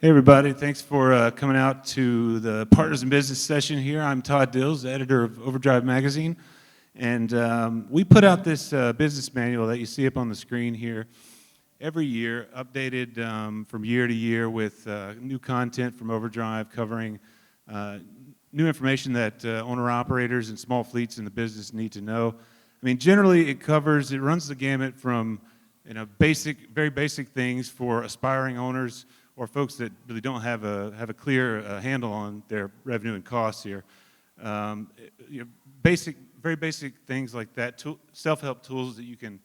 Hey everybody, thanks for coming out to the Partners in Business session here. I'm Todd Dills, editor of Overdrive magazine, and we put out this business manual that you see up on the screen here every year, updated from year to year with new content from Overdrive covering new information that owner-operators and small fleets in the business need to know. I mean, generally it runs the gamut from very basic things for aspiring owners or folks that really don't have a clear handle on their revenue and costs here. Very basic things like that, self-help tools that you can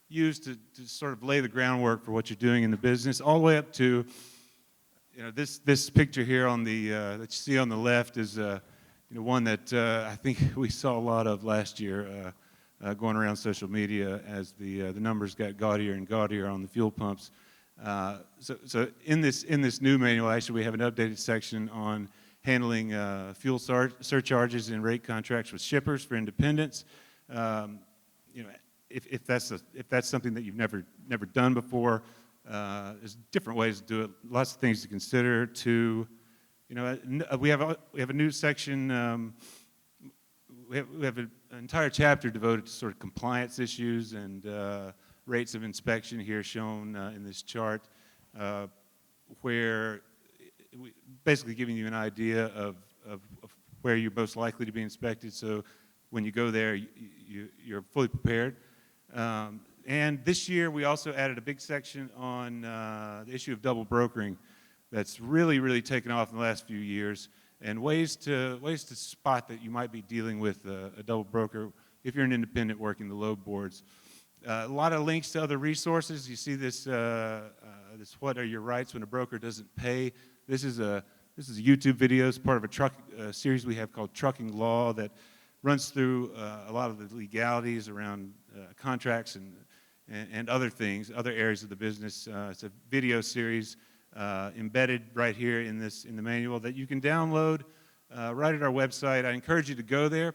use to sort of lay the groundwork for what you're doing in the business, all the way up to this picture here on the that you see on the left is one that I think we saw a lot of last year going around social media as the numbers got gaudier and gaudier on the fuel pumps. So in this new manual, actually, we have an updated section on handling fuel surcharges and rate contracts with shippers for independents. If that's something that you've never done before, there's different ways to do it. Lots of things to consider. We have a new section. We have an entire chapter devoted to sort of compliance issues and rates of inspection here shown in this chart, where basically giving you an idea of where you're most likely to be inspected, so when you go there you're fully prepared. And this year we also added a big section on the issue of double brokering that's really taken off in the last few years, and ways to spot that you might be dealing with a double broker if you're an independent working the load boards. A lot of links to other resources. You see this what are your rights when a broker doesn't pay. This is a YouTube video. It's part of a series we have called Trucking Law that runs through a lot of the legalities around contracts and other things, other areas of the business. It's a video series embedded right here in the manual that you can download right at our website. I encourage you to go there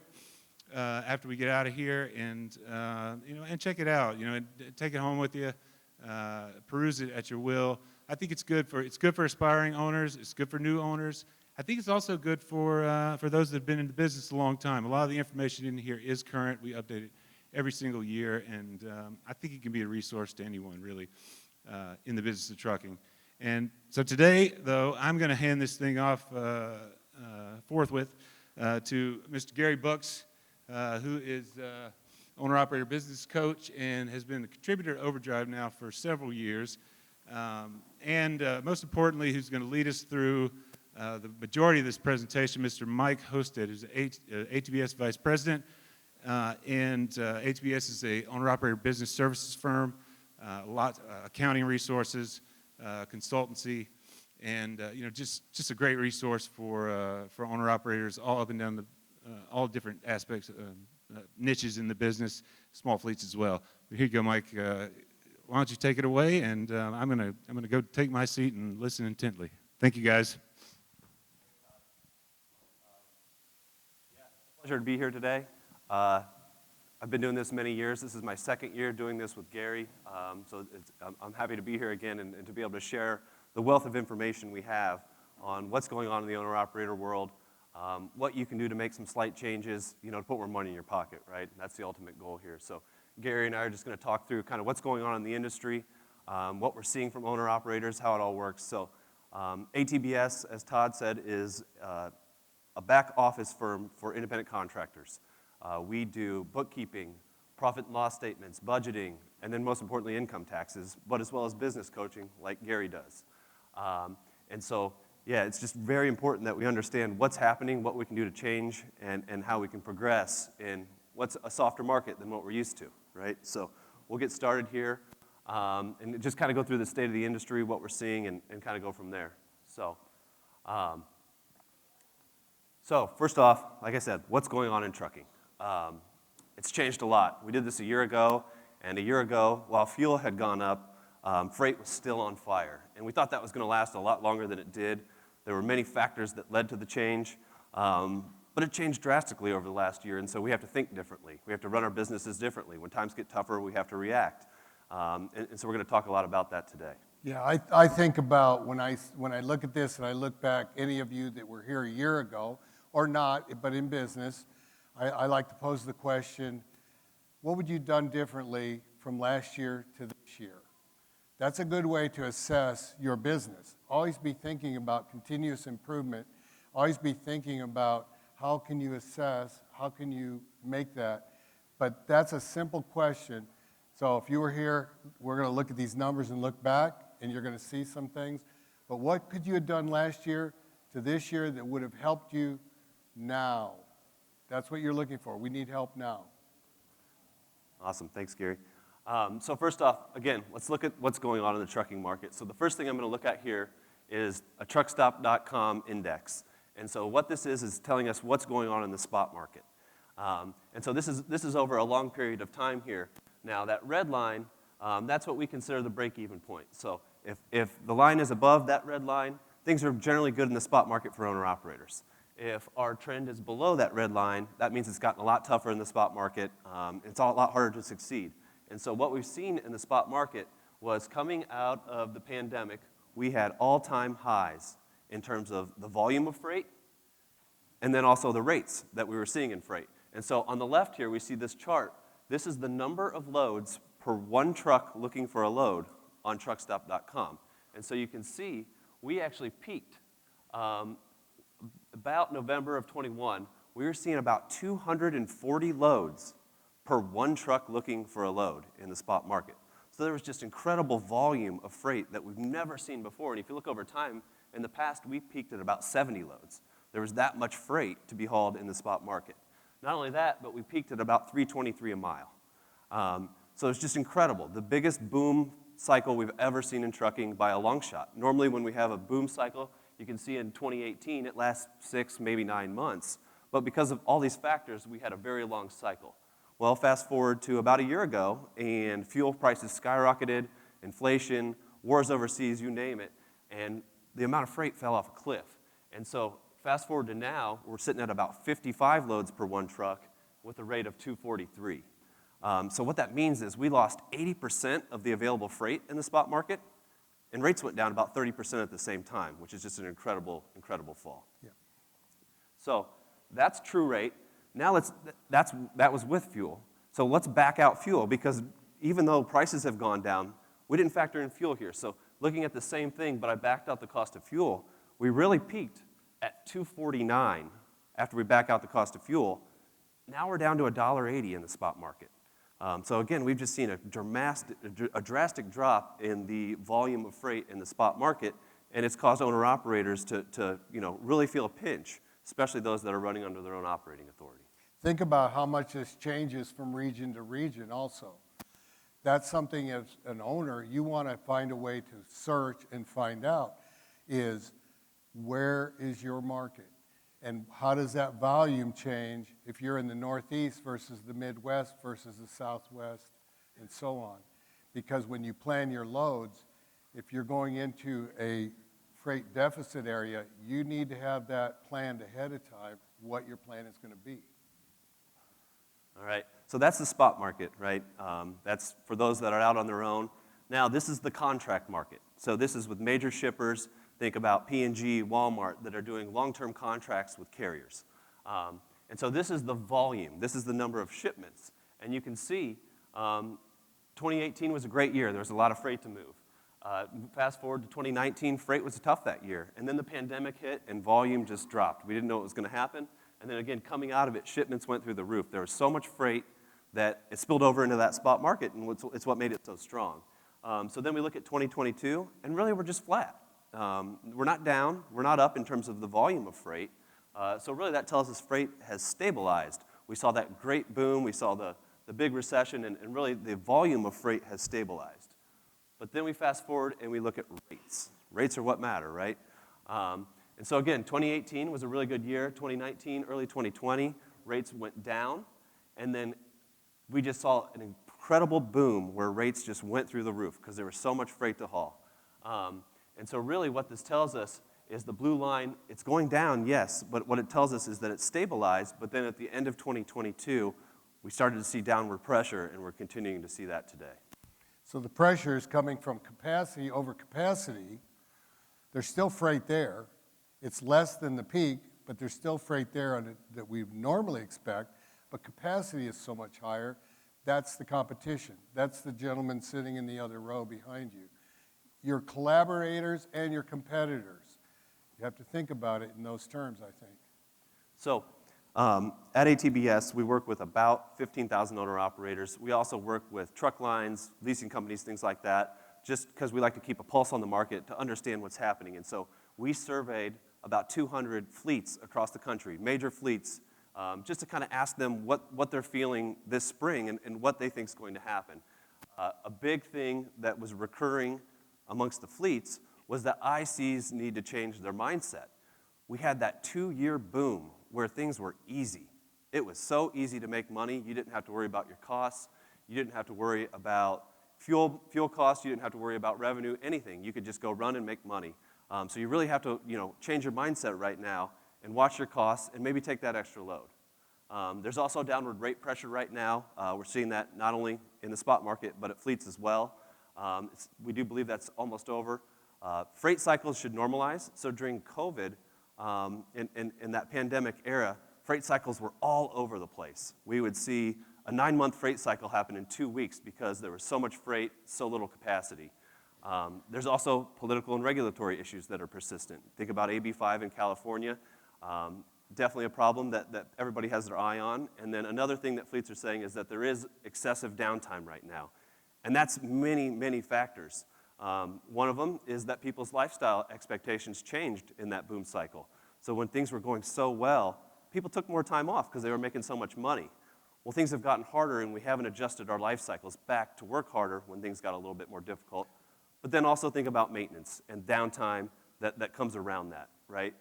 after we get out of here and check it out. Take it home with you, peruse it at your will. I think it's good for aspiring owners. It's good for new owners. I think it's also good for those that have been in the business a long time. A lot of the information in here is current. We update it every single year, and I think it can be a resource to anyone really in the business of trucking. And so today, though, I'm going to hand this thing off forthwith to Mr. Gary Buchs, who is owner-operator business coach and has been a contributor to Overdrive now for several years. And most importantly, who's going to lead us through the majority of this presentation, Mr. Mike Hosted, who's ATBS Vice President. And ATBS is a owner-operator business services firm, accounting resources, consultancy, and just a great resource for owner-operators all up and down all different aspects, niches in the business, small fleets as well. But here you go, Mike. Why don't you take it away? And I'm gonna go take my seat and listen intently. Thank you, guys. Pleasure to be here today. I've been doing this many years. This is my second year doing this with Gary, so I'm happy to be here again and to be able to share the wealth of information we have on what's going on in the owner-operator world, what you can do to make some slight changes, to put more money in your pocket, right? That's the ultimate goal here. So Gary and I are just going to talk through kind of what's going on in the industry, what we're seeing from owner-operators, how it all works. So ATBS, as Todd said, is a back office firm for independent contractors. We do bookkeeping, profit and loss statements, budgeting, and then most importantly income taxes, but as well as business coaching like Gary does. And so, yeah, it's just very important that we understand what's happening, what we can do to change, and how we can progress in what's a softer market than what we're used to, right? So we'll get started here and just kind of go through the state of the industry, what we're seeing, and kind of go from there. So first off, like I said, what's going on in trucking? It's changed a lot. We did this a year ago, and a year ago, while fuel had gone up, freight was still on fire. And we thought that was going to last a lot longer than it did. There were many factors that led to the change, but it changed drastically over the last year, and so we have to think differently. We have to run our businesses differently. When times get tougher, we have to react. And so we're going to talk a lot about that today. Yeah, I think about when I look at this and I look back, any of you that were here a year ago, or not, but in business, I like to pose the question, what would you have done differently from last year to this year? That's a good way to assess your business. Always be thinking about continuous improvement. Always be thinking about how can you assess, how can you make that. But that's a simple question. So if you were here, we're going to look at these numbers and look back, and you're going to see some things. But what could you have done last year to this year that would have helped you now? That's what you're looking for. We need help now. Awesome. Thanks, Gary. So first off, again, let's look at what's going on in the trucking market. So the first thing I'm going to look at here is a truckstop.com index. And so what this is telling us what's going on in the spot market. And so this is over a long period of time here. Now, that red line, that's what we consider the break-even point. So if the line is above that red line, things are generally good in the spot market for owner-operators. If our trend is below that red line, that means it's gotten a lot tougher in the spot market. It's a lot harder to succeed. And so what we've seen in the spot market was coming out of the pandemic, we had all-time highs in terms of the volume of freight and then also the rates that we were seeing in freight. And so on the left here, we see this chart. This is the number of loads per one truck looking for a load on truckstop.com. And so you can see we actually peaked about November of 21. We were seeing about 240 loads per one truck looking for a load in the spot market. So there was just incredible volume of freight that we've never seen before. And if you look over time, in the past, we peaked at about 70 loads. There was that much freight to be hauled in the spot market. Not only that, but we peaked at about 323 a mile. So it's just incredible. The biggest boom cycle we've ever seen in trucking by a long shot. Normally when we have a boom cycle, you can see in 2018, it lasts 6, maybe 9 months. But because of all these factors, we had a very long cycle. Well, fast forward to about a year ago, and fuel prices skyrocketed, inflation, wars overseas, you name it, and the amount of freight fell off a cliff. And so fast forward to now, we're sitting at about 55 loads per one truck with a rate of 243. So what that means is we lost 80% of the available freight in the spot market, and rates went down about 30% at the same time, which is just an incredible, incredible fall. Yeah. So that's true rate. Now that was with fuel. So let's back out fuel, because even though prices have gone down, we didn't factor in fuel here. So looking at the same thing, but I backed out the cost of fuel, we really peaked at $2.49 after we back out the cost of fuel. Now we're down to $1.80 in the spot market. So again, we've just seen a drastic drop in the volume of freight in the spot market, and it's caused owner-operators to really feel a pinch, especially those that are running under their own operating authority. Think about how much this changes from region to region also. That's something as an owner, you want to find a way to search and find out is where is your market? And how does that volume change if you're in the Northeast versus the Midwest versus the Southwest and so on? Because when you plan your loads, if you're going into a freight deficit area, you need to have that planned ahead of time, what your plan is going to be. All right, so that's the spot market, right? That's for those that are out on their own. Now, this is the contract market. So this is with major shippers. Think about P&G, Walmart, that are doing long-term contracts with carriers. And so this is the volume. This is the number of shipments. And you can see 2018 was a great year. There was a lot of freight to move. Fast forward to 2019, freight was tough that year. And then the pandemic hit, and volume just dropped. We didn't know what was going to happen. And then again, coming out of it, shipments went through the roof. There was so much freight that it spilled over into that spot market, and it's what made it so strong. So then we look at 2022, and really we're just flat. We're not down, we're not up in terms of the volume of freight. So really that tells us freight has stabilized. We saw that great boom, we saw the big recession, and really the volume of freight has stabilized. But then we fast forward and we look at rates. Rates are what matter, right? And so again, 2018 was a really good year. 2019, early 2020, rates went down. And then we just saw an incredible boom where rates just went through the roof because there was so much freight to haul. And so really what this tells us is the blue line, it's going down, yes, but what it tells us is that it's stabilized, but then at the end of 2022, we started to see downward pressure, and we're continuing to see that today. So the pressure is coming from capacity over capacity. There's still freight there. It's less than the peak, but there's still freight there on it that we normally expect, but capacity is so much higher. That's the competition. That's the gentleman sitting in the other row behind you. Your collaborators and your competitors. You have to think about it in those terms, I think. So at ATBS, we work with about 15,000 owner-operators. We also work with truck lines, leasing companies, things like that, just because we like to keep a pulse on the market to understand what's happening. And so we surveyed about 200 fleets across the country, major fleets, just to kind of ask them what they're feeling this spring and what they think is going to happen. A big thing that was recurring amongst the fleets was that ICs need to change their mindset. We had that 2-year boom where things were easy. It was so easy to make money. You didn't have to worry about your costs. You didn't have to worry about fuel costs. You didn't have to worry about revenue, anything. You could just go run and make money. So you really have to, change your mindset right now and watch your costs and maybe take that extra load. There's also downward rate pressure right now. We're seeing that not only in the spot market, but at fleets as well. We do believe that's almost over. Freight cycles should normalize. So during COVID, in that pandemic era, freight cycles were all over the place. We would see a 9-month freight cycle happen in 2 weeks because there was so much freight, so little capacity. There's also political and regulatory issues that are persistent. Think about AB5 in California. Definitely a problem that everybody has their eye on. And then another thing that fleets are saying is that there is excessive downtime right now. And that's many, many factors. One of them is that people's lifestyle expectations changed in that boom cycle. So when things were going so well, people took more time off because they were making so much money. Well, things have gotten harder and we haven't adjusted our life cycles back to work harder when things got a little bit more difficult. But then also think about maintenance and downtime that comes around that, right?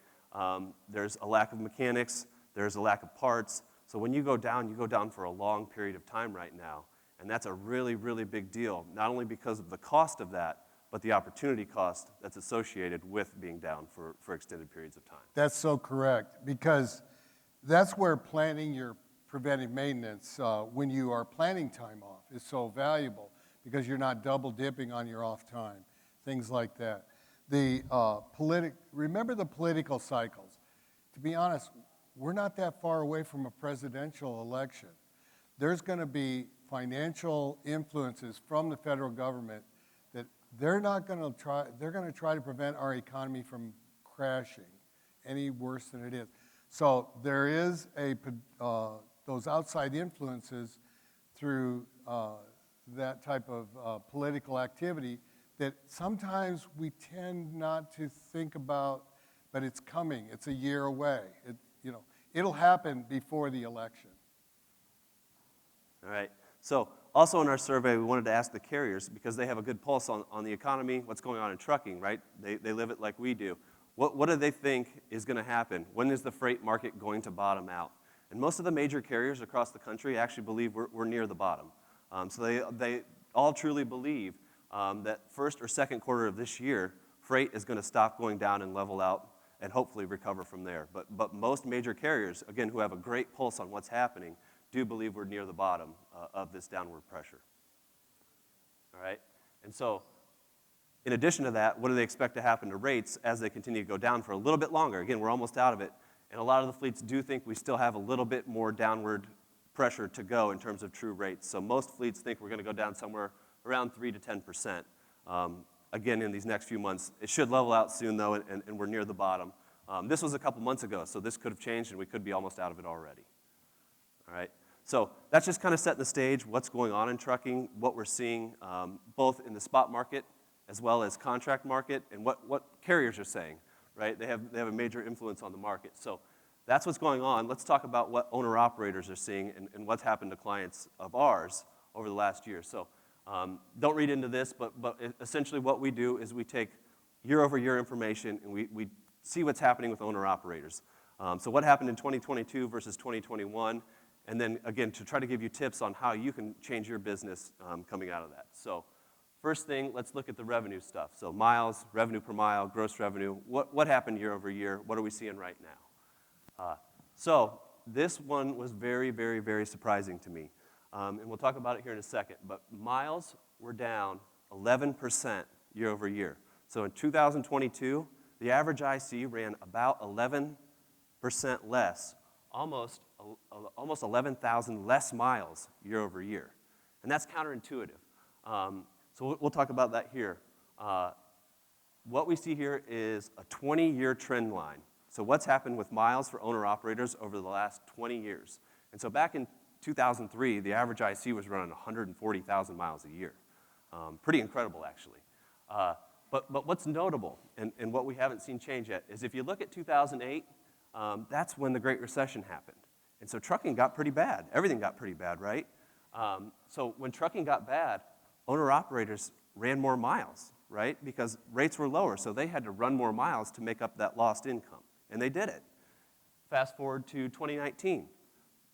There's a lack of mechanics, there's a lack of parts. So when you go down for a long period of time right now. And that's a really, really big deal, not only because of the cost of that, but the opportunity cost that's associated with being down for extended periods of time. That's so correct, because that's where planning your preventive maintenance, when you are planning time off, is so valuable, because you're not double dipping on your off time, things like that. Remember the political cycles. To be honest, we're not that far away from a presidential election. There's going to be financial influences from the federal government that they're going to try to prevent our economy from crashing any worse than it is. So there is those outside influences through that type of political activity that sometimes we tend not to think about, but it's coming. It's a year away. It'll happen before the election. All right. So also in our survey, we wanted to ask the carriers, because they have a good pulse on the economy, what's going on in trucking, right? They live it like we do. What do they think is going to happen? When is the freight market going to bottom out? And most of the major carriers across the country actually believe we're near the bottom. So they all truly believe that first or second quarter of this year, freight is going to stop going down and level out and hopefully recover from there. But most major carriers, again, who have a great pulse on what's happening, do believe we're near the bottom of this downward pressure. All right? And so, in addition to that, what do they expect to happen to rates as they continue to go down for a little bit longer? Again, we're almost out of it. And a lot of the fleets do think we still have a little bit more downward pressure to go in terms of true rates. So most fleets think we're going to go down somewhere around 3 to 10%. Again, in these next few months. It should level out soon, though, and we're near the bottom. This was a couple months ago, so this could have changed, and we could be almost out of it already. All right? So that's just kind of setting the stage, what's going on in trucking, what we're seeing both in the spot market as well as contract market, and what carriers are saying, right? They have a major influence on the market. So that's what's going on. Let's talk about what owner-operators are seeing and what's happened to clients of ours over the last year. So don't read into this, but essentially what we do is we take year-over-year information and we see what's happening with owner-operators. So what happened in 2022 versus 2021, and then, again, to try to give you tips on how you can change your business coming out of that. So first thing, let's look at the revenue stuff. So miles, revenue per mile, gross revenue. What happened year over year? What are we seeing right now? So this one was very, very, very surprising to me. And we'll talk about it here in a second. But miles we're down 11% year over year. So in 2022, the average IC ran about 11% less, almost 11,000 less miles year over year. And that's counterintuitive. So we'll talk about that here. What we see here is a 20-year trend line. So what's happened with miles for owner-operators over the last 20 years? And so back in 2003, the average IC was running 140,000 miles a year. Pretty incredible, actually. But what's notable, and what we haven't seen change yet, is if you look at 2008, that's when the Great Recession happened. And so trucking got pretty bad. Everything got pretty bad, right? So when trucking got bad, owner-operators ran more miles, right? Because rates were lower, so they had to run more miles to make up that lost income. And they did it. Fast forward to 2019.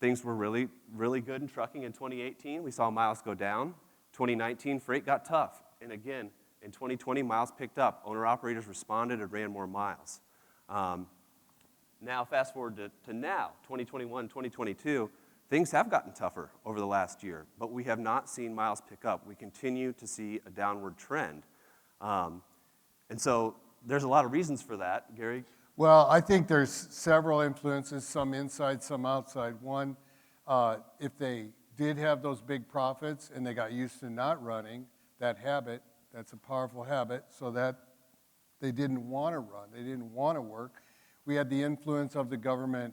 Things were really, really good in trucking in 2018. We saw miles go down. 2019, freight got tough. And again, in 2020, miles picked up. Owner-operators responded and ran more miles. Now, fast forward to now, 2021, 2022, things have gotten tougher over the last year, but we have not seen miles pick up. We continue to see a downward trend. And so there's a lot of reasons for that. Gary? Well, I think there's several influences, some inside, some outside. One, if they did have those big profits and they got used to not running, that habit, that's a powerful habit, so that they didn't want to run, they didn't want to work. We had the influence of the government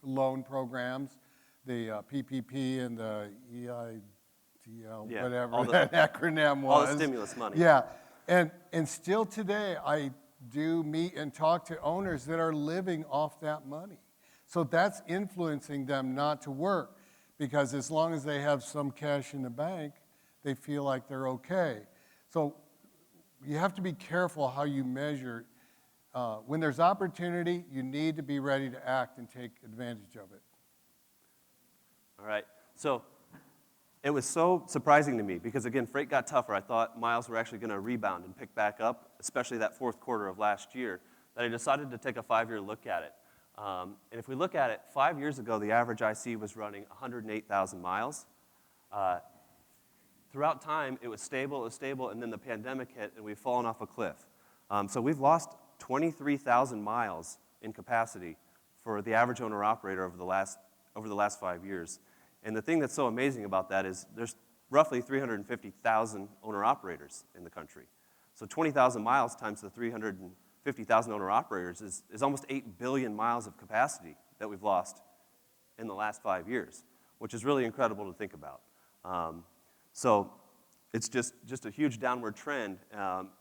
loan programs, the PPP and the EIDL, Yeah, whatever that acronym was. All the stimulus money. Yeah, and still today, I do meet and talk to owners that are living off that money. So that's influencing them not to work, because as long as they have some cash in the bank, they feel like they're okay. So you have to be careful how you measure. When there's opportunity, you need to be ready to act and take advantage of it. All right. So it was so surprising to me because, again, freight got tougher. I thought miles were actually going to rebound and pick back up, especially that fourth quarter of last year, that I decided to take a 5-year look at it. And if we look at it, 5 years ago, the average IC was running 108,000 miles. Throughout time, it was stable, and then the pandemic hit, and we've fallen off a cliff. So we've lost 23,000 miles in capacity for the average owner-operator over the last 5 years. And the thing that's so amazing about that is there's roughly 350,000 owner-operators in the country. So 20,000 miles times the 350,000 owner-operators is almost 8 billion miles of capacity that we've lost in the last 5 years, which is really incredible to think about. So it's just a huge downward trend.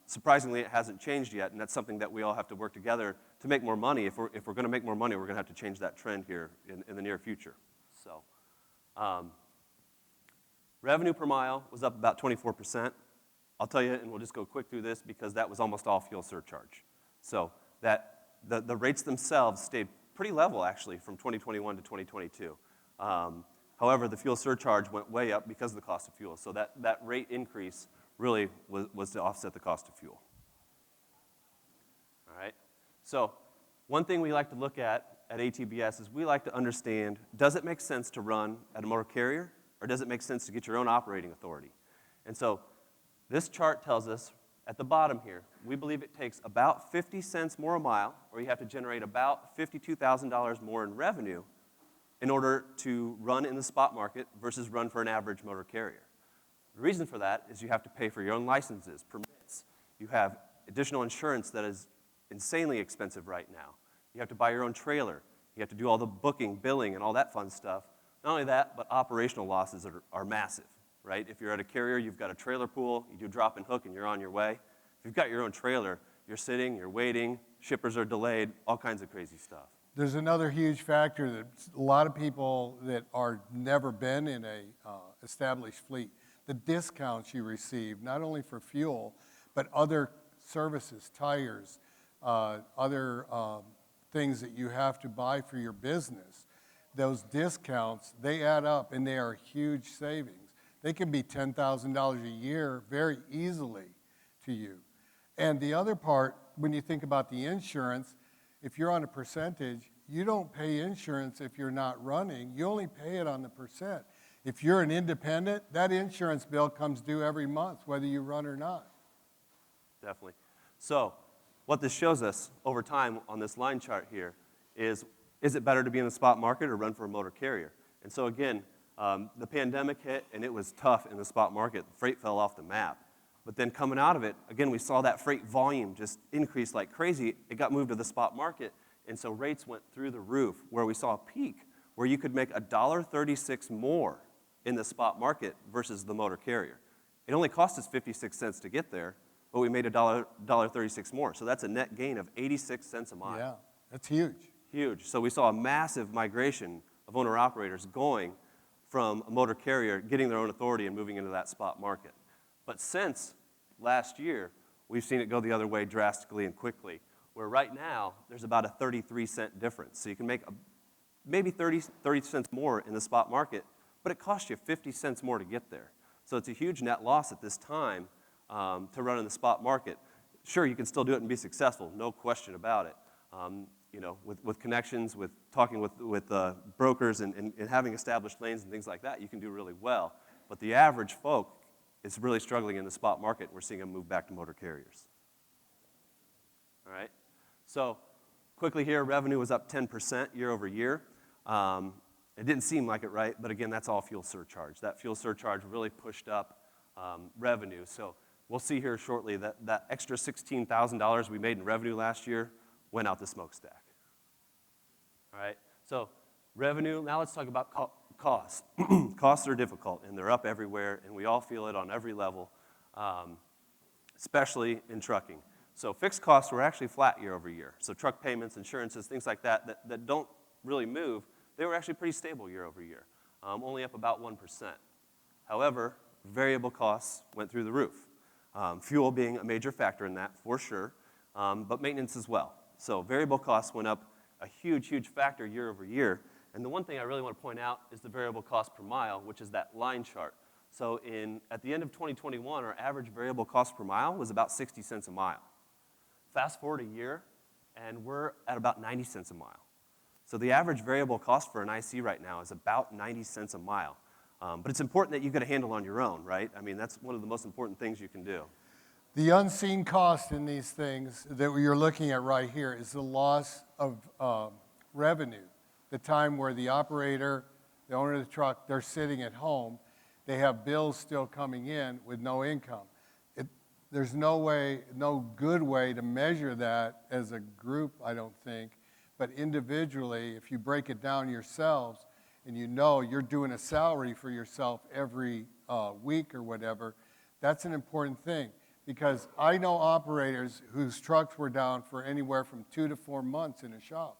Surprisingly, it hasn't changed yet, and that's something that we all have to work together to make more money. If we're going to make more money, we're going to have to change that trend here in the near future. So, revenue per mile was up about 24%. I'll tell you, and we'll just go quick through this because that was almost all fuel surcharge. So that the rates themselves stayed pretty level, actually, from 2021 to 2022. However, the fuel surcharge went way up because of the cost of fuel. So that rate increase really was to offset the cost of fuel. All right? So one thing we like to look at ATBS is we like to understand, does it make sense to run at a motor carrier, or does it make sense to get your own operating authority? And so this chart tells us, at the bottom here, we believe it takes about 50 cents more a mile, or you have to generate about $52,000 more in revenue in order to run in the spot market versus run for an average motor carrier. The reason for that is you have to pay for your own licenses, permits. You have additional insurance that is insanely expensive right now. You have to buy your own trailer. You have to do all the booking, billing, and all that fun stuff. Not only that, but operational losses are massive, right? If you're at a carrier, you've got a trailer pool, you do drop and hook, and you're on your way. If you've got your own trailer, you're sitting, you're waiting, shippers are delayed, all kinds of crazy stuff. There's another huge factor that a lot of people that are never been in a established fleet, the discounts you receive, not only for fuel, but other services, tires, other things that you have to buy for your business. Those discounts, they add up and they are huge savings. They can be $10,000 a year very easily to you. And the other part, when you think about the insurance, if you're on a percentage, you don't pay insurance if you're not running. You only pay it on the percent. If you're an independent, that insurance bill comes due every month, whether you run or not. Definitely. So what this shows us over time on this line chart here is it better to be in the spot market or run for a motor carrier? And so again, the pandemic hit and it was tough in the spot market. Freight fell off the map. But then coming out of it, again, we saw that freight volume just increase like crazy. It got moved to the spot market, and so rates went through the roof, where we saw a peak where you could make $1.36 more in the spot market versus the motor carrier. It only cost us 56 cents to get there, but we made $1.36 more. So that's a net gain of 86 cents a mile. Yeah, that's huge. Huge. So we saw a massive migration of owner-operators going from a motor carrier, getting their own authority and moving into that spot market. But since last year, we've seen it go the other way drastically and quickly, where right now, there's about a 33-cent difference. So you can make maybe 30 cents more in the spot market, but it costs you 50 cents more to get there. So it's a huge net loss at this time to run in the spot market. Sure, you can still do it and be successful, no question about it. You know, with connections, with talking with brokers and having established lanes and things like that, you can do really well. But the average folk is really struggling in the spot market. We're seeing them move back to motor carriers. All right? So quickly here, revenue was up 10% year over year. It didn't seem like it, right? But again, that's all fuel surcharge. That fuel surcharge really pushed up revenue. So we'll see here shortly that that extra $16,000 we made in revenue last year went out the smokestack. All right? So revenue, now let's talk about costs. Costs are difficult, and they're up everywhere, and we all feel it on every level, especially in trucking. So fixed costs were actually flat year over year. So truck payments, insurances, things like that don't really move, they were actually pretty stable year over year, only up about 1%. However, variable costs went through the roof. Fuel being a major factor in that, for sure, but maintenance as well. So variable costs went up a huge, huge factor year over year. And the one thing I really want to point out is the variable cost per mile, which is that line chart. So at the end of 2021, our average variable cost per mile was about 60 cents a mile. Fast forward a year, and we're at about 90 cents a mile. So the average variable cost for an IC right now is about 90 cents a mile. But it's important that you get a handle on your own, right? I mean, that's one of the most important things you can do. The unseen cost in these things that you're looking at right here is the loss of revenue. The time where the operator, the owner of the truck, they're sitting at home, they have bills still coming in with no income. There's no good way to measure that as a group, I don't think, but individually, if you break it down yourselves and you know you're doing a salary for yourself every week or whatever, that's an important thing. Because I know operators whose trucks were down for anywhere from 2 to 4 months in a shop.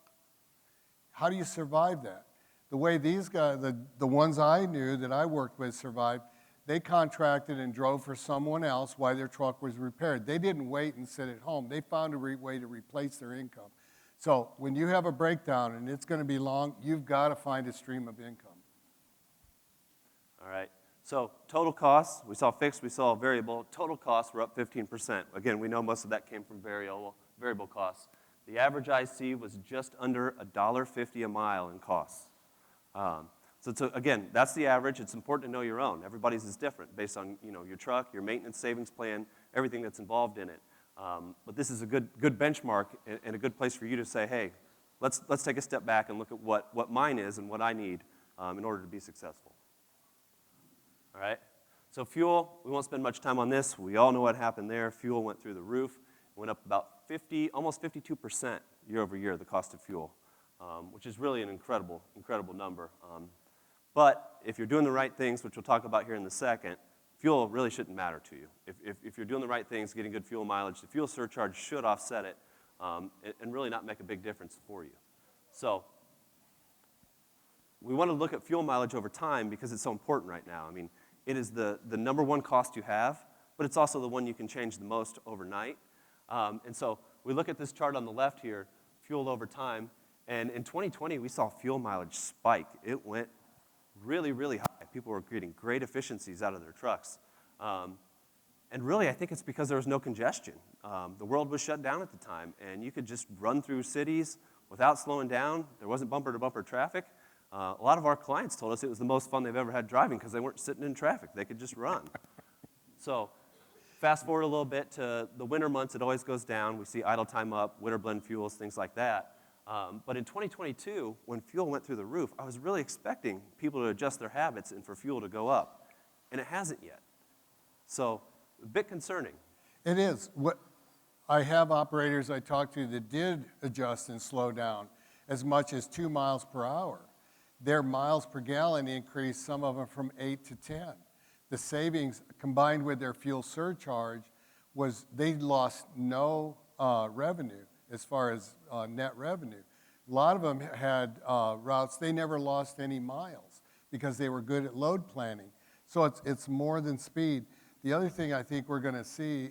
How do you survive that? The way these guys, the ones I knew that I worked with survived, they contracted and drove for someone else while their truck was repaired. They didn't wait and sit at home. They found a way to replace their income. So when you have a breakdown and it's going to be long, you've got to find a stream of income. All right. So total costs, we saw fixed, we saw variable. Total costs were up 15%. Again, we know most of that came from variable costs. The average IC was just under $1.50 a mile in costs. Again, that's the average. It's important to know your own. Everybody's is different based on your truck, your maintenance savings plan, everything that's involved in it. But this is a good benchmark and a good place for you to say, hey, let's take a step back and look at what mine is and what I need in order to be successful. All right? So fuel, we won't spend much time on this. We all know what happened there. Fuel went through the roof. It went up about almost 52% year over year, the cost of fuel, which is really an incredible number. But if you're doing the right things, which we'll talk about here in a second, fuel really shouldn't matter to you. If you're doing the right things, getting good fuel mileage, the fuel surcharge should offset it and really not make a big difference for you. So we want to look at fuel mileage over time because it's so important right now. I mean, it is the number one cost you have, but it's also the one you can change the most overnight. And so we look at this chart on the left here, fuel over time, and in 2020, we saw fuel mileage spike. It went really, really high. People were getting great efficiencies out of their trucks. And really, I think it's because there was no congestion. The world was shut down at the time, and you could just run through cities without slowing down. There wasn't bumper-to-bumper traffic. A lot of our clients told us it was the most fun they've ever had driving because they weren't sitting in traffic. They could just run. So fast forward a little bit to the winter months, it always goes down. We see idle time up, winter blend fuels, things like that. But in 2022, when fuel went through the roof, I was really expecting people to adjust their habits and for fuel to go up. And it hasn't yet. So a bit concerning. It is. I have operators I talked to that did adjust and slow down as much as 2 miles per hour. Their miles per gallon increased, some of them from 8 to 10. The savings combined with their fuel surcharge was they lost no revenue as far as net revenue. A lot of them had routes, they never lost any miles because they were good at load planning. So it's more than speed. The other thing I think we're going to see,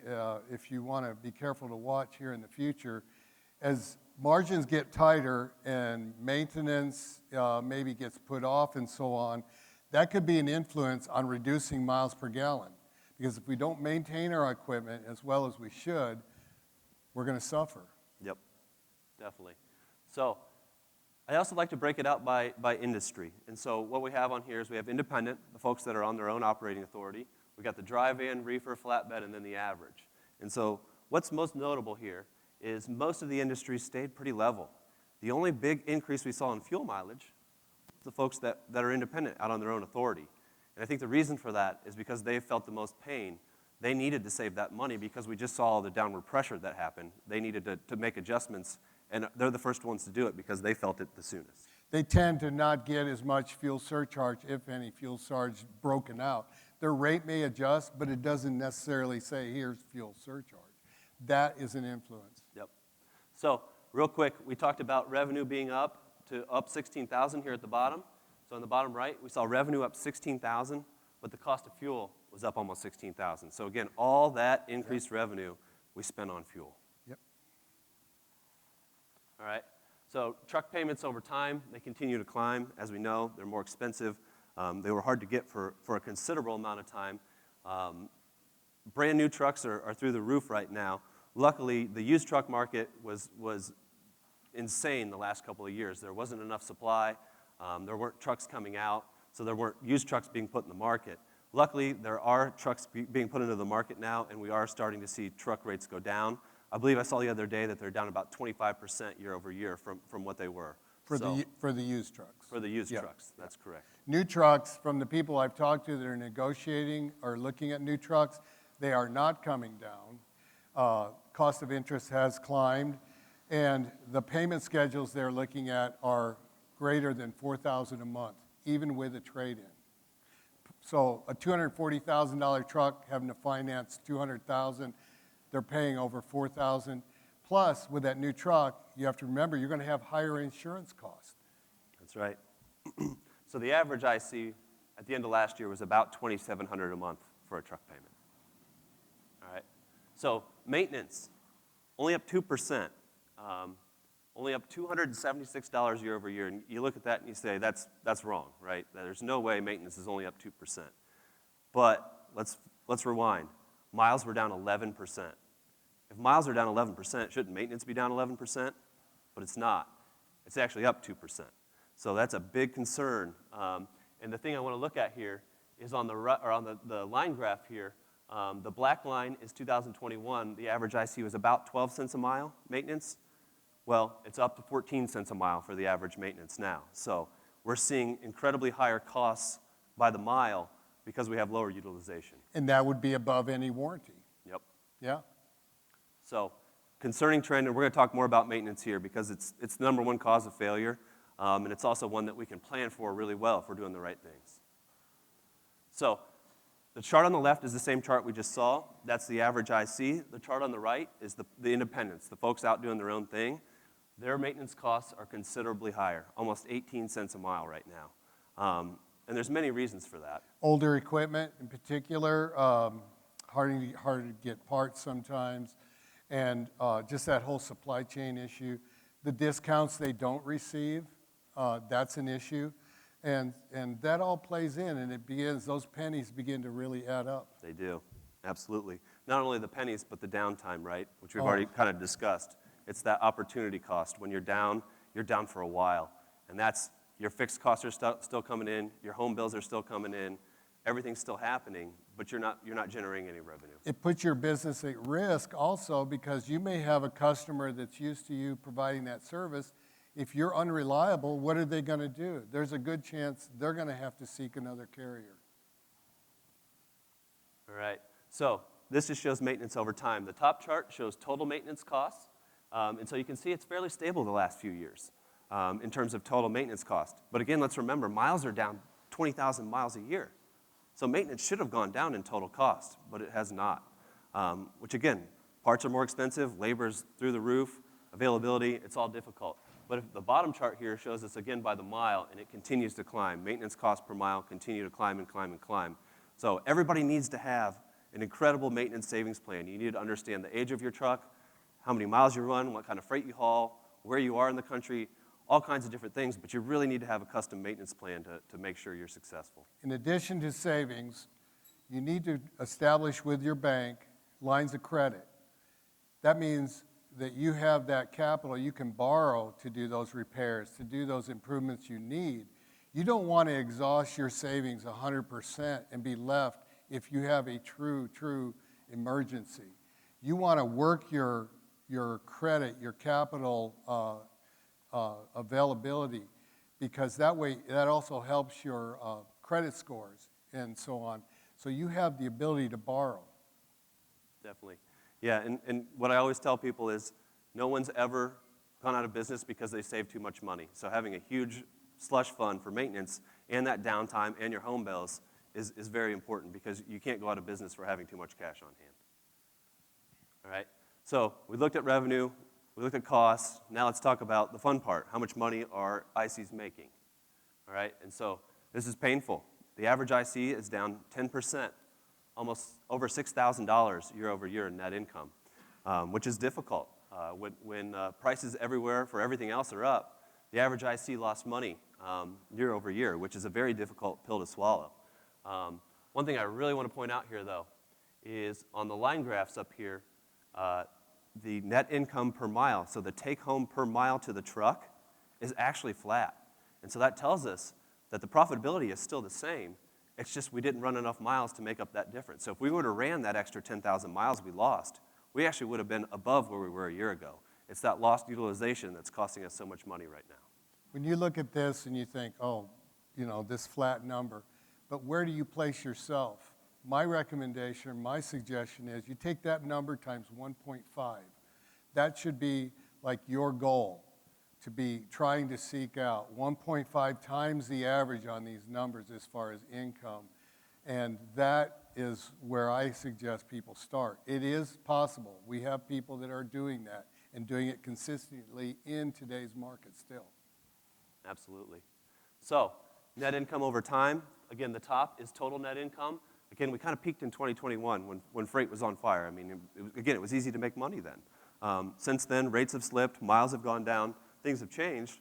if you want to be careful to watch here in the future, as margins get tighter and maintenance maybe gets put off and so on, that could be an influence on reducing miles per gallon. Because if we don't maintain our equipment as well as we should, we're going to suffer. Yep, definitely. So I also like to break it out by industry. And so what we have on here is we have independent, the folks that are on their own operating authority. We got the drive-in, reefer, flatbed, and then the average. And so what's most notable here is most of the industry stayed pretty level. The only big increase we saw in fuel mileage was the folks that are independent out on their own authority. And I think the reason for that is because they felt the most pain. They needed to save that money because we just saw the downward pressure that happened. They needed to make adjustments, and they're the first ones to do it because they felt it the soonest. They tend to not get as much fuel surcharge, if any fuel surcharge broken out. Their rate may adjust, but it doesn't necessarily say, here's fuel surcharge. That is an influence. Yep. So real quick, we talked about revenue being up 16,000 here at the bottom. So on the bottom right, we saw revenue up 16,000, but the cost of fuel was up almost 16,000. So again, all that increased revenue we spent on fuel. Yep. All right. So truck payments over time, they continue to climb. As we know, they're more expensive. They were hard to get for a considerable amount of time. Brand new trucks are through the roof right now. Luckily, the used truck market was insane the last couple of years. There wasn't enough supply. There weren't trucks coming out, so there weren't used trucks being put in the market. Luckily, there are trucks being put into the market now, and we are starting to see truck rates go down. I believe I saw the other day that they're down about 25% year over year from what they were. For the used trucks. For the used trucks, that's correct. New trucks, from the people I've talked to that are negotiating or looking at new trucks, they are not coming down. Cost of interest has climbed, and the payment schedules they're looking at are greater than $4,000 a month, even with a trade-in. So a $240,000 truck having to finance $200,000, they're paying over $4,000. Plus, with that new truck, you have to remember you're going to have higher insurance costs. That's right. So the average I see at the end of last year was about $2,700 a month for a truck payment. All right. So maintenance, only up 2%, only up $276 year over year. And you look at that and you say, that's wrong, right? There's no way maintenance is only up 2%. But let's rewind. Miles were down 11%. If miles are down 11%, shouldn't maintenance be down 11%? But it's not. It's actually up 2%. So that's a big concern. And the thing I want to look at here is on the line graph here. The black line is 2021. The average I see was about 12 cents a mile maintenance. Well, it's up to 14 cents a mile for the average maintenance now. So we're seeing incredibly higher costs by the mile because we have lower utilization. And that would be above any warranty. Yep. Yeah? So concerning trend, and we're going to talk more about maintenance here because it's the number one cause of failure, and it's also one that we can plan for really well if we're doing the right things. So the chart on the left is the same chart we just saw. That's the average IC. The chart on the right is the independents, the folks out doing their own thing. Their maintenance costs are considerably higher, almost 18 cents a mile right now. And there's many reasons for that. Older equipment in particular, hard to get parts sometimes, and just that whole supply chain issue. The discounts they don't receive, that's an issue. And that all plays in, and those pennies begin to really add up. They do, absolutely. Not only the pennies, but the downtime, right? Which we've already kind of discussed. It's that opportunity cost. When you're down for a while. And your fixed costs are still coming in, your home bills are still coming in, everything's still happening, but you're not generating any revenue. It puts your business at risk also because you may have a customer that's used to you providing that service. If you're unreliable, what are they going to do? There's a good chance they're going to have to seek another carrier. All right, so this just shows maintenance over time. The top chart shows total maintenance costs, and so you can see it's fairly stable the last few years in terms of total maintenance cost. But again, let's remember, miles are down 20,000 miles a year. So maintenance should have gone down in total cost, but it has not. Which again, parts are more expensive, labor's through the roof, availability, it's all difficult. But if the bottom chart here shows us again by the mile, and it continues to climb. Maintenance costs per mile continue to climb and climb and climb. So everybody needs to have an incredible maintenance savings plan. You need to understand the age of your truck, how many miles you run, what kind of freight you haul, where you are in the country, all kinds of different things, but you really need to have a custom maintenance plan to make sure you're successful. In addition to savings, you need to establish with your bank lines of credit. That means that you have that capital you can borrow to do those repairs, to do those improvements you need. You don't want to exhaust your savings 100% and be left if you have a true emergency. You want to work your credit, your capital availability, because that way, that also helps your credit scores and so on. So you have the ability to borrow. Definitely. Yeah, and what I always tell people is no one's ever gone out of business because they saved too much money. So having a huge slush fund for maintenance and that downtime and your home bills is very important because you can't go out of business for having too much cash on hand. All right, so we looked at revenue, we looked at costs. Now let's talk about the fun part. How much money are ICs making? All right, and so this is painful. The average IC is down 10%, almost over $6,000 year over year in net income, which is difficult. When prices everywhere for everything else are up, the average IC lost money year over year, which is a very difficult pill to swallow. One thing I really want to point out here, though, is on the line graphs up here, the net income per mile, so the take-home per mile to the truck, is actually flat. And so that tells us that the profitability is still the same. It's just we didn't run enough miles to make up that difference. So if we would have ran that extra 10,000 miles we lost, we actually would have been above where we were a year ago. It's that lost utilization that's costing us so much money right now. When you look at this and you think, oh, you know, this flat number, but where do you place yourself? My recommendation, my suggestion is you take that number times 1.5. That should be like your goal, to be trying to seek out 1.5 times the average on these numbers as far as income. And that is where I suggest people start. It is possible. We have people that are doing that and doing it consistently in today's market still. Absolutely. So net income over time, again, the top is total net income. Again, we kind of peaked in 2021 when freight was on fire. I mean, it was easy to make money then. Since then, rates have slipped, miles have gone down, things have changed,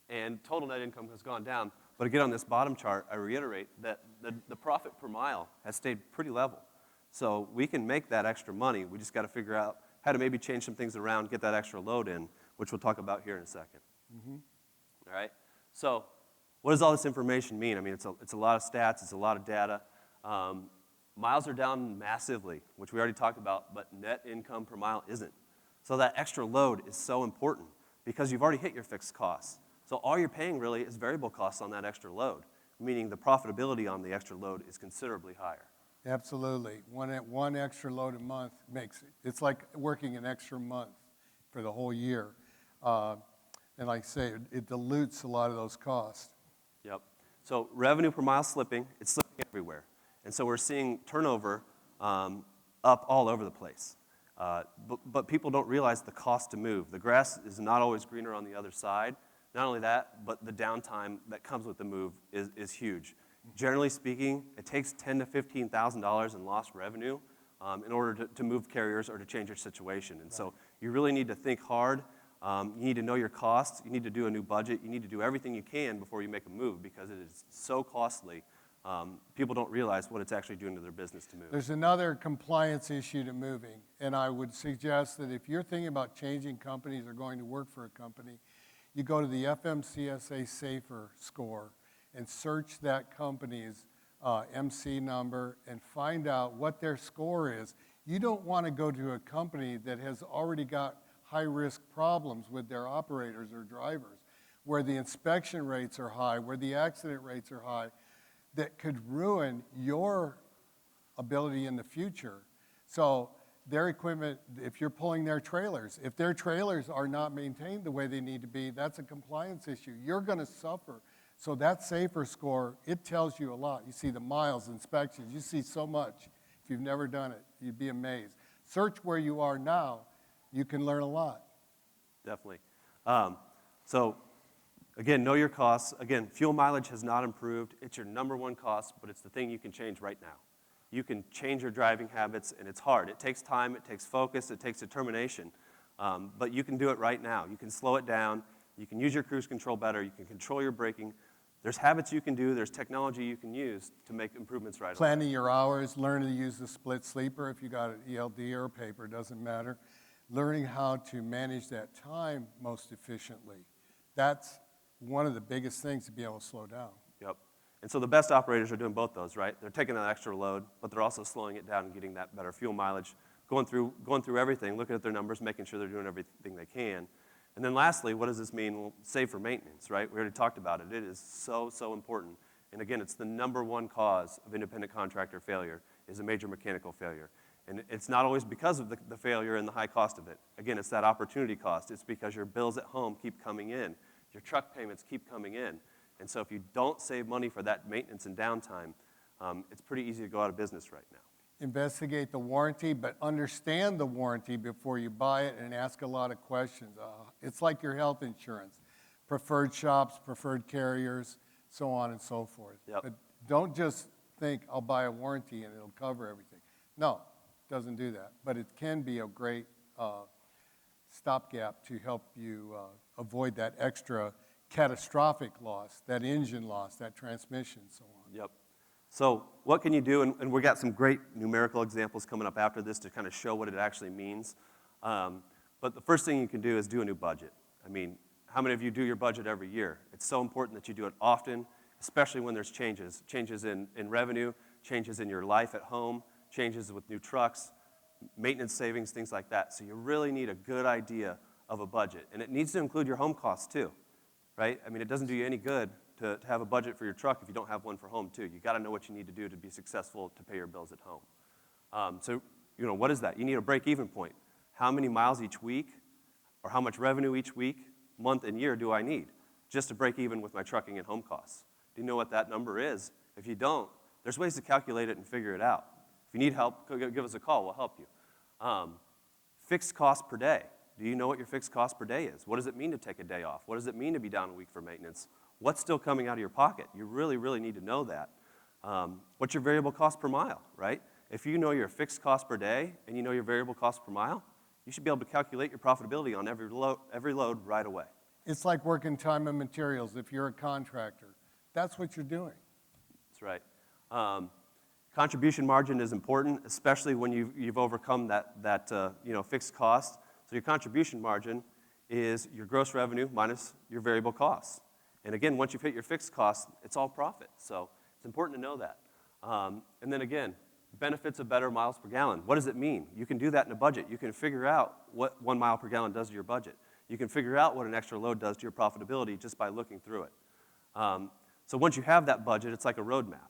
and total net income has gone down. But again, on this bottom chart, I reiterate that the profit per mile has stayed pretty level. So we can make that extra money. We just got to figure out how to maybe change some things around, get that extra load in, which we'll talk about here in a second. Mm-hmm. All right? So what does all this information mean? I mean, it's a lot of stats. It's a lot of data. Miles are down massively, which we already talked about, but net income per mile isn't. So that extra load is so important because you've already hit your fixed costs. So all you're paying really is variable costs on that extra load, meaning the profitability on the extra load is considerably higher. Absolutely. One extra load a month it's like working an extra month for the whole year. And like I say, it dilutes a lot of those costs. Yep. So revenue per mile slipping, it's slipping everywhere. And so we're seeing turnover up all over the place. But people don't realize the cost to move. The grass is not always greener on the other side. Not only that, but the downtime that comes with the move is huge. Generally speaking, it takes $10,000 to $15,000 in lost revenue in order to move carriers or to change your situation. And so you really need to think hard. You need to know your costs. You need to do a new budget. You need to do everything you can before you make a move because it is so costly. People don't realize what it's actually doing to their business to move. There's another compliance issue to moving, and I would suggest that if you're thinking about changing companies or going to work for a company, You go to the FMCSA Safer score and search that company's MC number and find out what their score is. You don't want to go to a company that has already got high-risk problems with their operators or drivers, where the inspection rates are high, where the accident rates are high, that could ruin your ability in the future. So their equipment, if you're pulling their trailers, if their trailers are not maintained the way they need to be, that's a compliance issue. You're going to suffer. So that Safer score, it tells you a lot. You see the miles, inspections, you see so much. If you've never done it, you'd be amazed. Search where you are now. You can learn a lot. Definitely. So again, know your costs. Again, fuel mileage has not improved. It's your number one cost, but it's the thing you can change right now. You can change your driving habits, and it's hard. It takes time, it takes focus, it takes determination, but you can do it right now. You can slow it down. You can use your cruise control better. You can control your braking. There's habits you can do. There's technology you can use to make improvements right away. Planning your hours, learning to use the split sleeper if you got an ELD or paper, doesn't matter. Learning how to manage that time most efficiently. That's one of the biggest things to be able to slow down. Yep. And so the best operators are doing both those, right? They're taking that extra load, but they're also slowing it down and getting that better fuel mileage, going through everything, looking at their numbers, making sure they're doing everything they can. And then lastly, what does this mean? Well, save for maintenance, right? We already talked about it. It is so, so important. And again, it's the number one cause of independent contractor failure is a major mechanical failure. And it's not always because of the failure and the high cost of it. Again, it's that opportunity cost. It's because your bills at home keep coming in. Your truck payments keep coming in. And so if you don't save money for that maintenance and downtime, it's pretty easy to go out of business right now. Investigate the warranty, but understand the warranty before you buy it and ask a lot of questions. It's like your health insurance. Preferred shops, preferred carriers, so on and so forth. Yep. But don't just think, I'll buy a warranty and it'll cover everything. No, it doesn't do that. But it can be a great stopgap to help you avoid that extra catastrophic loss, that engine loss, that transmission, so on. Yep. So what can you do? And we got some great numerical examples coming up after this to kind of show what it actually means. But the first thing you can do is do a new budget. I mean, how many of you do your budget every year? It's so important that you do it often, especially when there's changes. Changes in revenue, changes in your life at home, changes with new trucks, maintenance savings, things like that. So you really need a good idea of a budget. And it needs to include your home costs too, right? I mean, it doesn't do you any good to have a budget for your truck if you don't have one for home too. You got to know what you need to do to be successful to pay your bills at home. So, what is that? You need a break-even point. How many miles each week, or how much revenue each week, month, and year do I need just to break even with my trucking and home costs? Do you know what that number is? If you don't, there's ways to calculate it and figure it out. If you need help, give us a call. We'll help you. Fixed cost per day. Do you know what your fixed cost per day is? What does it mean to take a day off? What does it mean to be down a week for maintenance? What's still coming out of your pocket? You really, really need to know that. What's your variable cost per mile, right? If you know your fixed cost per day and you know your variable cost per mile, you should be able to calculate your profitability on every load right away. It's like working time and materials if you're a contractor. That's what you're doing. That's right. Contribution margin is important, especially when you've overcome that fixed cost. So your contribution margin is your gross revenue minus your variable costs. And again, once you've hit your fixed costs, it's all profit. So it's important to know that. And then again, benefits of better miles per gallon. What does it mean? You can do that in a budget. You can figure out what 1 mile per gallon does to your budget. You can figure out what an extra load does to your profitability just by looking through it. So once you have that budget, it's like a roadmap.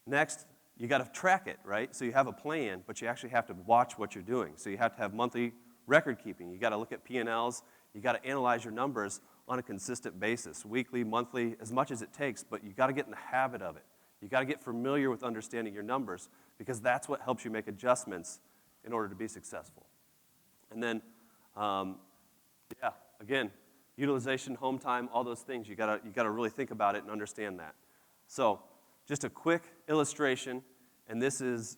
Next, you got to track it, right? So you have a plan, but you actually have to watch what you're doing. So you have to have monthly record keeping. You got to look at P&Ls. You got to analyze your numbers on a consistent basis, weekly, monthly, as much as it takes, but you got to get in the habit of it. You got to get familiar with understanding your numbers because that's what helps you make adjustments in order to be successful. And then, again, utilization, home time, all those things, you got to really think about it and understand that. So just a quick illustration, and this is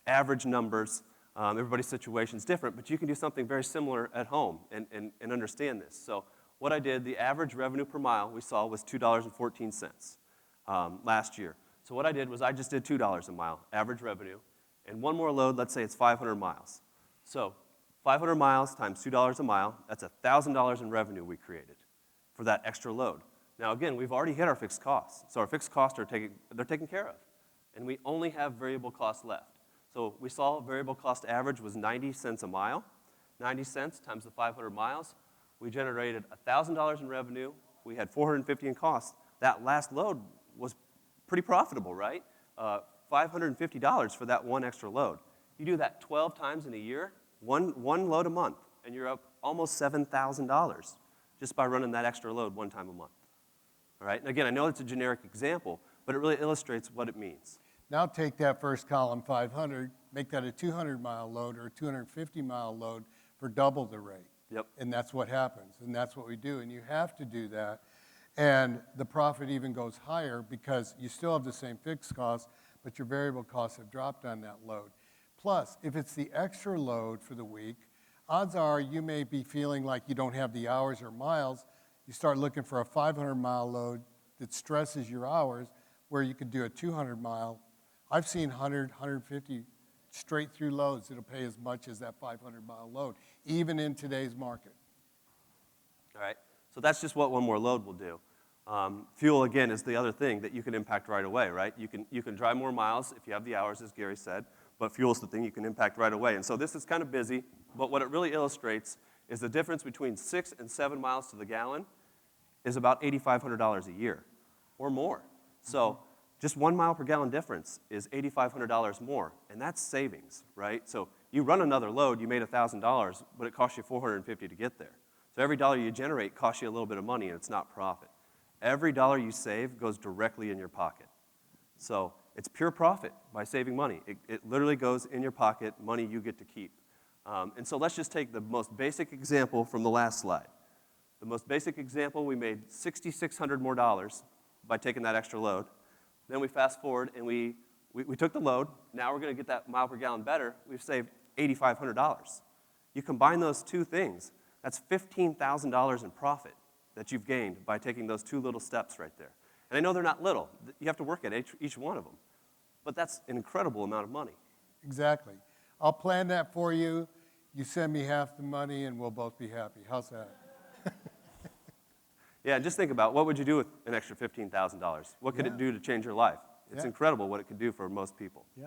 average numbers. Everybody's situation is different, but you can do something very similar at home and understand this. So what I did, the average revenue per mile we saw was $2.14 last year. So what I did was I just did $2 a mile, average revenue, and one more load, let's say it's 500 miles. So 500 miles times $2 a mile, that's $1,000 in revenue we created. for that extra load. Now again, we've already hit our fixed costs, so our fixed costs are taken care of, and we only have variable costs left. So we saw variable cost average was 90 cents a mile. 90 cents times the 500 miles, we generated $1,000 in revenue. We had $450 in costs. That last load was pretty profitable, right? $550 for that one extra load. You do that 12 times in a year, one load a month, and you're up almost $7,000 just by running that extra load one time a month. All right? And again, I know it's a generic example, but it really illustrates what it means. Now take that first column, 500, make that a 200-mile load or a 250-mile load for double the rate. Yep. And that's what happens, and that's what we do, and you have to do that. And the profit even goes higher because you still have the same fixed costs, but your variable costs have dropped on that load. Plus, if it's the extra load for the week, odds are you may be feeling like you don't have the hours or miles. You start looking for a 500-mile load that stresses your hours, where you could do a 200-mile. I've seen 100, 150 straight through loads that'll pay as much as that 500-mile load, even in today's market. All right? So that's just what one more load will do. Fuel, again, is the other thing that you can impact right away, right? You can drive more miles if you have the hours, as Gary said, but fuel's the thing you can impact right away. And so this is kind of busy, but what it really illustrates is the difference between 6 and 7 miles to the gallon is about $8,500 a year or more. So just 1 mile per gallon difference is $8,500 more, and that's savings, right? So you run another load, you made $1,000, but it costs you $450 to get there. So every dollar you generate costs you a little bit of money, and it's not profit. Every dollar you save goes directly in your pocket. So it's pure profit by saving money. It literally goes in your pocket, money you get to keep. And so let's just take the most basic example from the last slide. The most basic example, we made $6,600 more by taking that extra load. Then we fast forward and we took the load. Now we're going to get that mile per gallon better. We've saved $8,500. You combine those two things, that's $15,000 in profit that you've gained by taking those two little steps right there. And I know they're not little. You have to work at each one of them. But that's an incredible amount of money. Exactly. I'll plan that for you. You send me half the money, and we'll both be happy. How's that? Yeah, just think about what would you do with an extra $15,000? What could it do to change your life? It's incredible what it could do for most people. Yeah.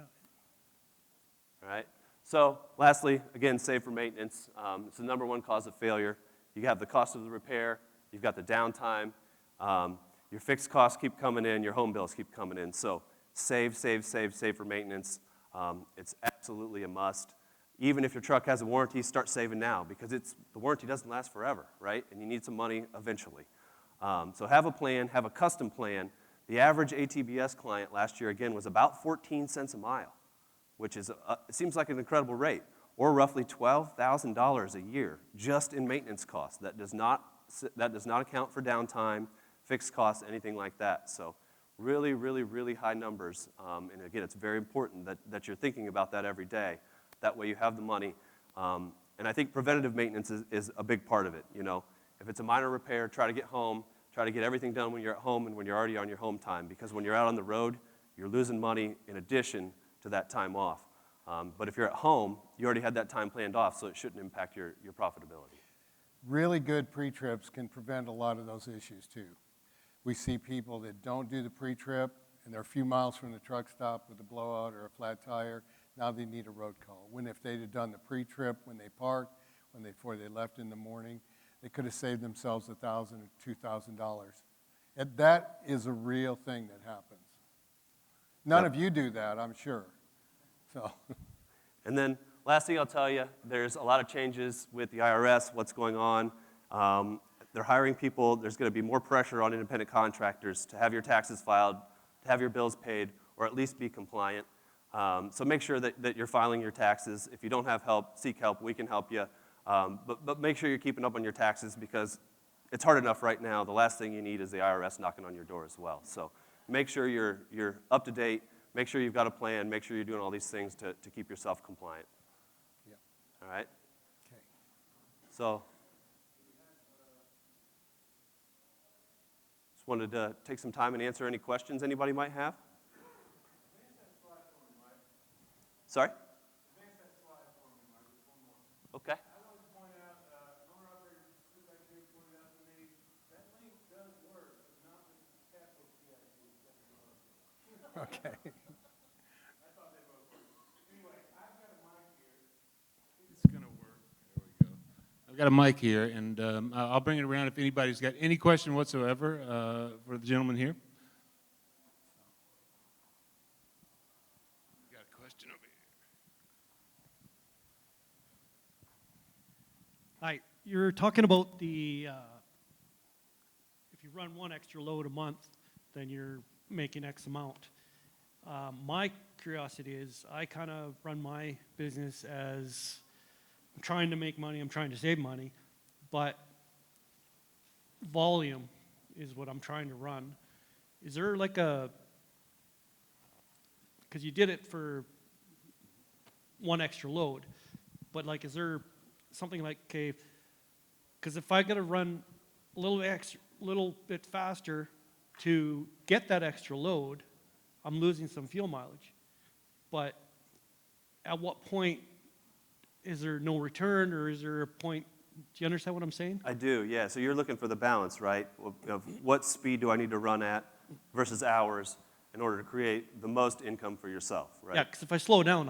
All right? So lastly, again, save for maintenance. It's the number one cause of failure. You have the cost of the repair. You've got the downtime. Your fixed costs keep coming in. Your home bills keep coming in. So save for maintenance. It's absolutely a must. Even if your truck has a warranty, start saving now because the warranty doesn't last forever, right? And you need some money eventually. So have a plan, have a custom plan. The average ATBS client last year, again, was about 14 cents a mile, which is, it seems like an incredible rate, or roughly $12,000 a year just in maintenance costs. That does not account for downtime, fixed costs, anything like that. So really, really, really high numbers. And again, it's very important that you're thinking about that every day. That way you have the money. And I think preventative maintenance is a big part of it. You know, if it's a minor repair, try to get home. Try to get everything done when you're at home and when you're already on your home time, because when you're out on the road, you're losing money in addition to that time off. But if you're at home, you already had that time planned off, so it shouldn't impact your profitability. Really good pre-trips can prevent a lot of those issues too. We see people that don't do the pre-trip, and they're a few miles from the truck stop with a blowout or a flat tire. Now they need a road call. When if they'd have done the pre-trip when they parked, before they left in the morning, they could have saved themselves $1,000 or $2,000. And that is a real thing that happens. None of you do that, I'm sure. So. And then last thing I'll tell you, there's a lot of changes with the IRS, what's going on. They're hiring people. There's going to be more pressure on independent contractors to have your taxes filed, to have your bills paid, or at least be compliant. So make sure that you're filing your taxes. If you don't have help, seek help. We can help you. But make sure you're keeping up on your taxes because it's hard enough right now. The last thing you need is the IRS knocking on your door as well. So make sure you're up to date. Make sure you've got a plan. Make sure you're doing all these things to keep yourself compliant. Yeah. All right? Okay. So just wanted to take some time and answer any questions anybody might have. Sorry? Okay. I want to point out, owner-operator supervisor pointed out to me, that link Okay. It's going to work. There we go. I've got a mic here, and I'll bring it around if anybody's got any question whatsoever for the gentleman here. Got a question over here. Hi, you're talking about the, if you run one extra load a month, then you're making X amount. My curiosity is, I kind of run my business as, I'm trying to make money, I'm trying to save money, but volume is what I'm trying to run. Is there like a, because you did it for one extra load, but like, is there something like, okay, because if I got to run a little bit faster to get that extra load, I'm losing some fuel mileage. But at what point is there no return, or is there a point? Do you understand what I'm saying? I do, yeah. So you're looking for the balance, right? Of what speed do I need to run at versus hours in order to create the most income for yourself, right? Yeah, because if I slow down,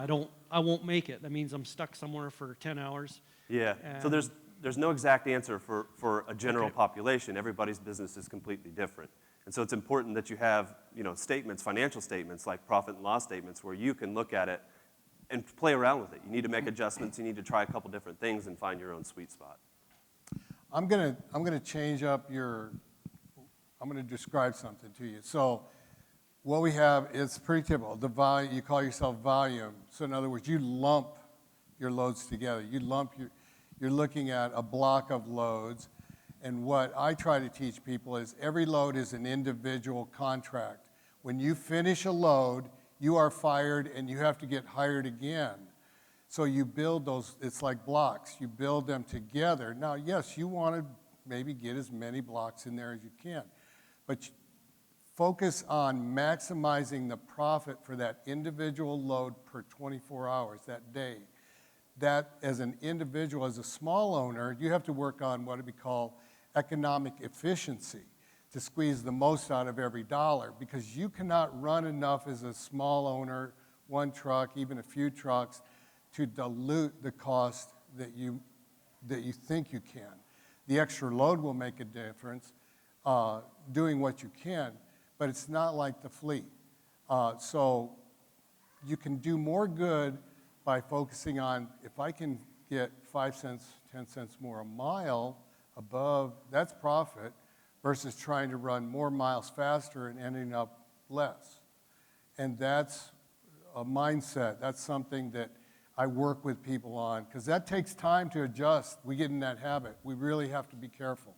I won't make it. That means I'm stuck somewhere for 10 hours. Yeah. So there's no exact answer for a general Okay. population. Everybody's business is completely different. And so it's important that you have, statements, financial statements like profit and loss statements, where you can look at it and play around with it. You need to make adjustments. You need to try a couple different things and find your own sweet spot. I'm gonna change up I'm gonna describe something to you. So what we have is pretty typical. The volume, you call yourself volume. So in other words, you lump your loads together. You're looking at a block of loads. And what I try to teach people is every load is an individual contract. When you finish a load, you are fired and you have to get hired again. So you build those, it's like blocks. You build them together. Now, yes, you want to maybe get as many blocks in there as you can, but focus on maximizing the profit for that individual load per 24 hours, that day. That as an individual, as a small owner, you have to work on what we call economic efficiency to squeeze the most out of every dollar, because you cannot run enough as a small owner, one truck, even a few trucks, to dilute the cost that you think you can. The extra load will make a difference, doing what you can, but it's not like the fleet. So you can do more good by focusing on, if I can get 5 cents, 10 cents more a mile above, that's profit, versus trying to run more miles faster and ending up less. And that's a mindset. That's something that I work with people on, because that takes time to adjust. We get in that habit. We really have to be careful.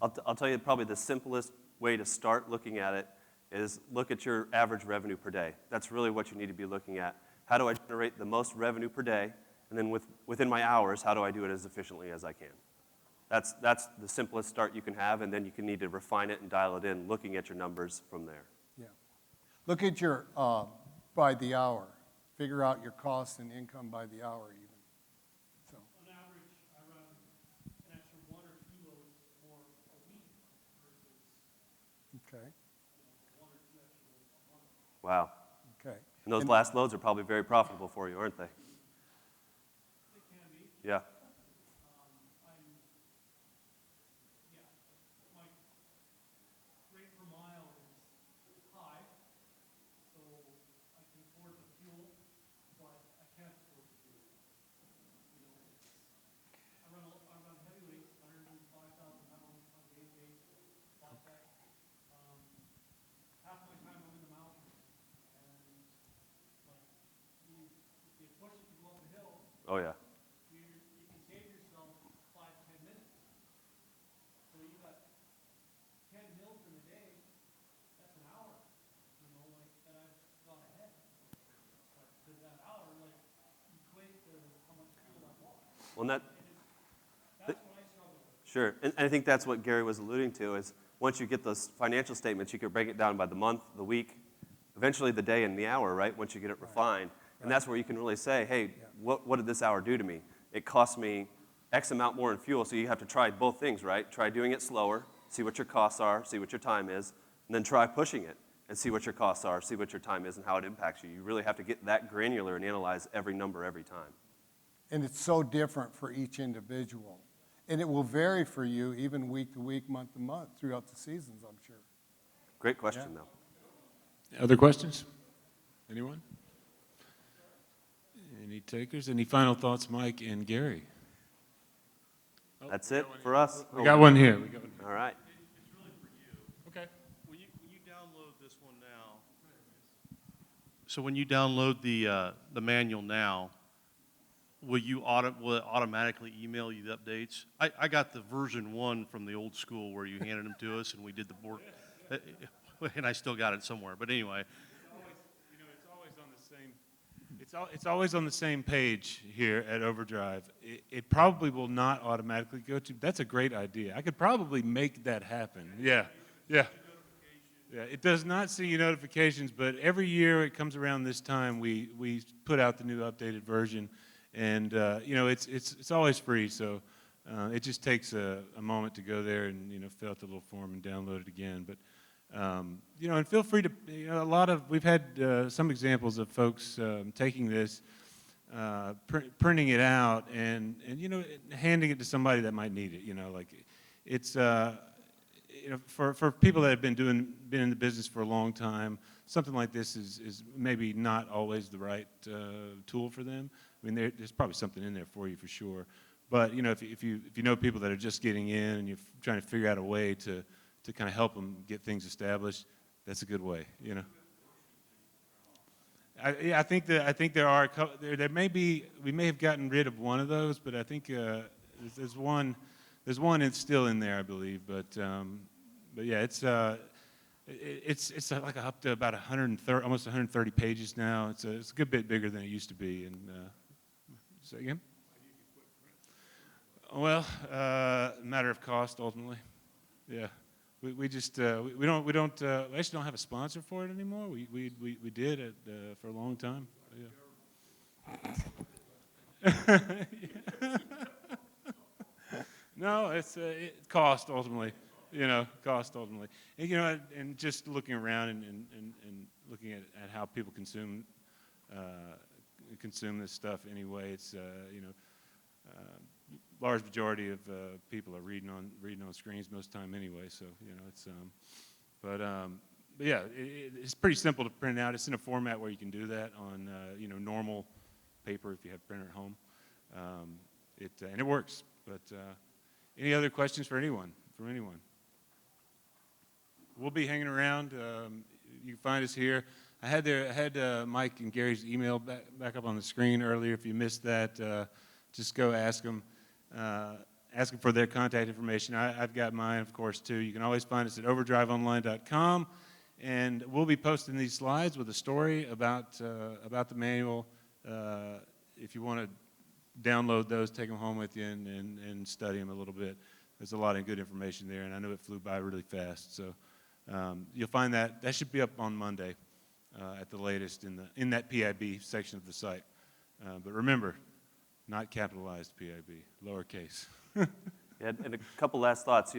I'll tell you probably the simplest way to start looking at it is look at your average revenue per day. That's really what you need to be looking at. How do I generate the most revenue per day? And then within my hours, how do I do it as efficiently as I can? That's the simplest start you can have, and then you can need to refine it and dial it in, looking at your numbers from there. Yeah. Look at your by the hour. Figure out your cost and income by the hour even. So. On average, I run an extra 1 or 2 loads more a week versus Okay. 1 or 2 extra loads a month. Wow. Okay. And those last loads are probably very profitable for you, aren't they? It can be. Yeah. My rate per mile is high, so I can afford the fuel, but I can't afford the fuel. I run heavy weights, 105,000 pounds on a daily basis, flatbed. Half my time I'm in the mountains, and like if you push it to go up a hill, Oh, yeah. you can save yourself 5 to 10 minutes. So you got 10 hills in a day, that's an hour, that I've got ahead. But does that hour, equate to how much fuel I want? Well, That's what I struggle with. sure. And I think that's what Gary was alluding to, is once you get those financial statements, you can break it down by the month, the week, eventually the day and the hour, right, once you get it refined. And that's where you can really say, hey, what did this hour do to me? It cost me X amount more in fuel, so you have to try both things, right? Try doing it slower, see what your costs are, see what your time is, and then try pushing it. and see what your costs are, see what your time is and how it impacts you. You really have to get that granular and analyze every number every time. And it's so different for each individual. And it will vary for you even week to week, month to month, throughout the seasons, I'm sure. Great question, Yeah. though. Other questions? Anyone? Any takers? Any final thoughts, Mike and Gary? That's it for us. We got one here. All right. It's really for you. Okay. When you download this one now, so when you download the manual now, will it automatically email you the updates? I got the version 1 from the old school where you handed them to us and we did the board, and I still got it somewhere. But anyway, It's always on the same. It's always on the same page here at Overdrive. It probably will not automatically go to. That's a great idea. I could probably make that happen. Yeah. Yeah. Yeah, it does not send you notifications, but every year it comes around this time, we put out the new updated version, and it's always free, so it just takes a moment to go there and fill out the little form and download it again. But and feel free to we've had some examples of folks taking this, printing it out, and handing it to somebody that might need it. Like it's. For people that have been in the business for a long time, something like this is maybe not always the right tool for them. I mean, there's probably something in there for you for sure. But if you know people that are just getting in and you're trying to figure out a way to kind of help them get things established, that's a good way. I think there are there may be, we may have gotten rid of one of those, but I think there's one that's still in there, I believe. But yeah, it's like up to about 130, almost 130 pages now. It's a good bit bigger than it used to be. And say again? Well, matter of cost ultimately. Yeah, we just we actually don't have a sponsor for it anymore. We did it for a long time. Yeah. No, it's cost ultimately. Cost ultimately. And, and just looking around and looking at how people consume this stuff anyway, it's large majority of people are reading on screens most of the time anyway. So it's but yeah, it's pretty simple to print out. It's in a format where you can do that on normal paper if you have a printer at home. And it works. But any other questions for anyone? From anyone? We'll be hanging around. You can find us here. I had Mike and Gary's email back up on the screen earlier. If you missed that, just go ask them. Ask them for their contact information. I've got mine, of course, too. You can always find us at overdriveonline.com, and we'll be posting these slides with a story about the manual. If you want to download those, take them home with you, and study them a little bit. There's a lot of good information there, and I know it flew by really fast. So you'll find that should be up on Monday at the latest in that PIB section of the site. But remember, not capitalized PIB, lowercase. And a couple last thoughts.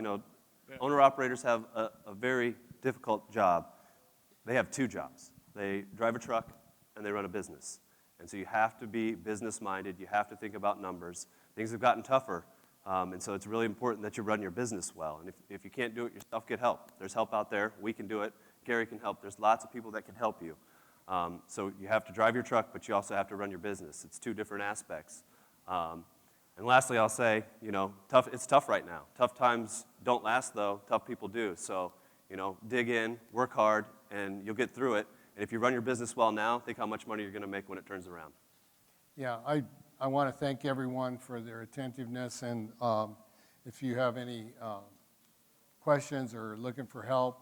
Owner-operators have a very difficult job. They have two jobs. They drive a truck and they run a business. And so you have to be business-minded. You have to think about numbers. Things have gotten tougher. And so it's really important that you run your business well. And if you can't do it yourself, get help. There's help out there. We can do it. Gary can help. There's lots of people that can help you. So you have to drive your truck, but you also have to run your business. It's two different aspects. And lastly, I'll say, it's tough right now. Tough times don't last, though. Tough people do. So, dig in, work hard, and you'll get through it. And if you run your business well now, think how much money you're going to make when it turns around. Yeah, I want to thank everyone for their attentiveness, and if you have any questions or looking for help,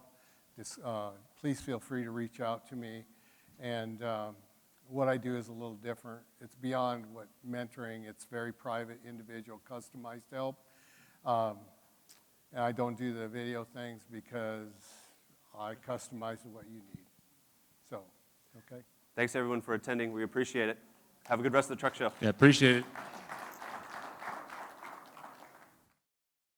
please feel free to reach out to me. And what I do is a little different. It's beyond what mentoring. It's very private, individual, customized help. And I don't do the video things because I customize what you need. So, okay. Thanks, everyone, for attending. We appreciate it. Have a good rest of the truck show. Yeah, appreciate it.